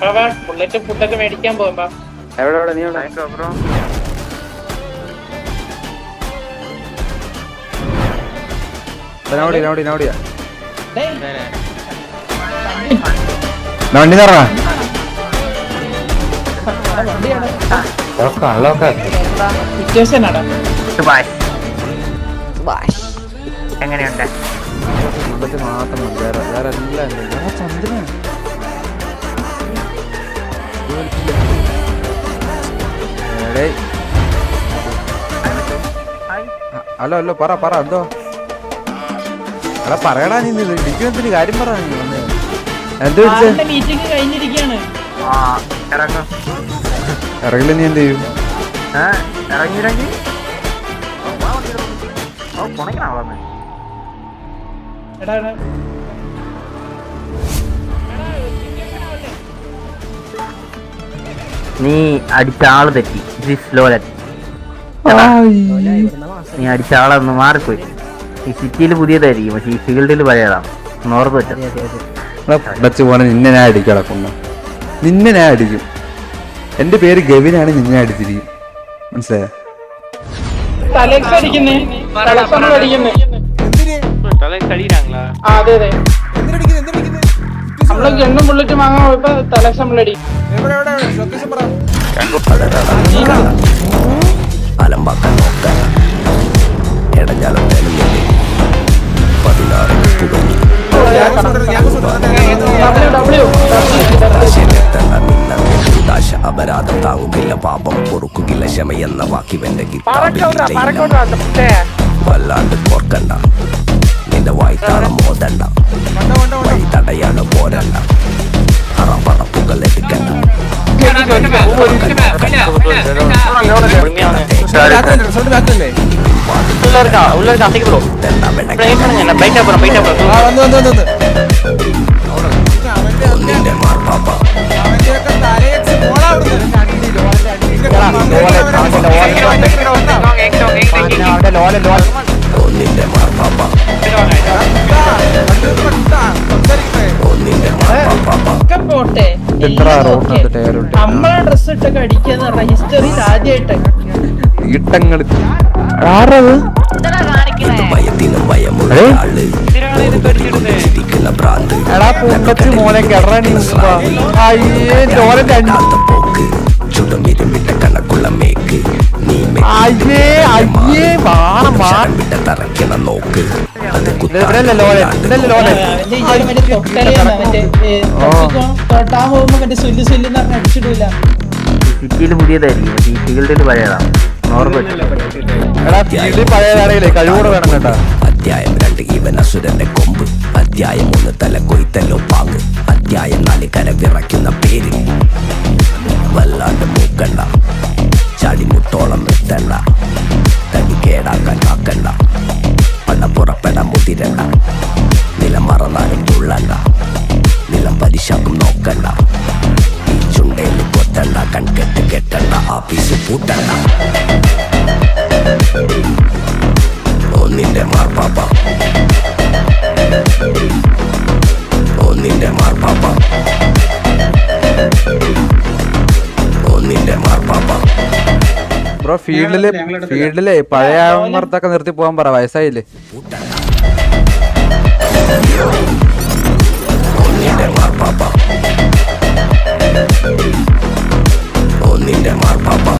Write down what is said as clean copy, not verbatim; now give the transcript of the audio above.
Bullet ഫുഡൊക്കെ മേടിക്കാൻ പോകുമ്പോ എവിടെ നീ വണ്ടി തറ എങ്ങനെയുണ്ട്? മാത്രം വേറെ വേറെ എല്ലാം ചന്ദ്രൻ ഹലോ ഹലോ പറ പറ എന്തോ എടാ പറയടാ നീ ഇടിക്കുമെന്തിന് കാര്യം പറ എന്തോ മീറ്റിംഗ് കഴിഞ്ഞിരിക്കുകയാണ്. ഇറങ്ങില്ല നീ എന്ത് ചെയ്യും? ഇറങ്ങി നീ അടിച്ച ആള് തെറ്റി. നീ അടിച്ച ആളൊന്ന് മാറിപ്പോയി. ഈ സിറ്റിയിൽ പുതിയതായിരിക്കും, പക്ഷെ ഈ ഫീൽഡിൽ പഴയതാണ്. നോർത്ത് വെച്ച് പോണെ നിന്നെ ഞാൻ അടിക്കടക്കുന്നു. നിന്നെ ഞാൻ അടിക്കും. എന്റെ പേര് ഗവിനാണ്, നിന്നെ അടിച്ചിരിക്കും. മനസ്സിലായോ? ഗണ്ണും ബുള്ളറ്റും വാങ്ങാൻ പോയപ്പോ തലക്ഷമളടി അലമ്പാക്കാൻ നോക്കാൻ ഇടഞ്ഞാലും 16 അപരാധം താങ്ങുകില്ല, പാപം പൊറുക്കുകില്ല, ക്ഷമയെന്ന വാക്കിവന്റെ വല്ലാണ്ട് കോർക്കണ്ട, നിന്റെ വായ്ത്താളം മോതണ്ട, വഴി തടയാണ് പോരണ്ട, അറപ്പറപ്പുകൾ എടുക്കണ്ട. ഒന്നിന്റെ മാർപ്പാപ്പ ഒന്നിന്റെ മാർപ്പാപ്പ ഒന്നിന്റെ മാർപ്പാപ്പ പോട്ടെ. നമ്മളെ ഡ്രസ് ഇട്ടൊക്കെ അടിക്കാന്ന് പറഞ്ഞ ഹിസ്റ്ററിയിൽ ആദ്യമായിട്ട് ഭയത്തിനും ഭയമുള്ള ആള് ചിരിക്കുന്ന ഭ്രാന്ത് പോക്ക് ചുടുമിരുമിട്ട കണക്കുള്ള മേക്ക് നീ വിട്ട തറയ്ക്കണ നോക്ക് അത് സിറ്റിയിൽ പുതിയതായിരിക്കും, പക്ഷെ ഈ ഫീൽഡിൽ പഴയതാണ്. അധ്യായം 2 ഇവൻ അസുരന്റെ കൊമ്പ്, അധ്യായം 1 തല കൊയ്ത്തല്ലോ പാങ്ക്, അധ്യായം 4 കര വിറയ്ക്കുന്ന പേര്. വല്ലാണ്ട് മൂക്കണ്ട, ചടിമുട്ടോളം എത്തണ്ട, തനി കേടാക്കാൻ കാക്കണ്ട, പണം പുറപ്പെടാൻ മുതിരണ്ട, നിലം മറന്നാലും തുള്ളണ്ട, നിലം പരിശാക്കും നോക്കണ്ട, ഈ ചുണ്ടയിൽ കൊത്തണ്ട, കൺകെട്ട് കെട്ടണ്ട, ആഫീസ് പൂട്ടണ്ട. ഒന്നിന്റെ മാർപ്പാപ്പ ഒന്നിന്റെ മാർപ്പാപ്പ ഒന്നിന്റെ മാർപ്പാപ്പ. ബ്രോ ഫീൽഡിലെ പഴയ ആൾമാർത്തൊക്കെ നിർത്തി പോകാൻ പറ, വയസ്സായില്ലേ?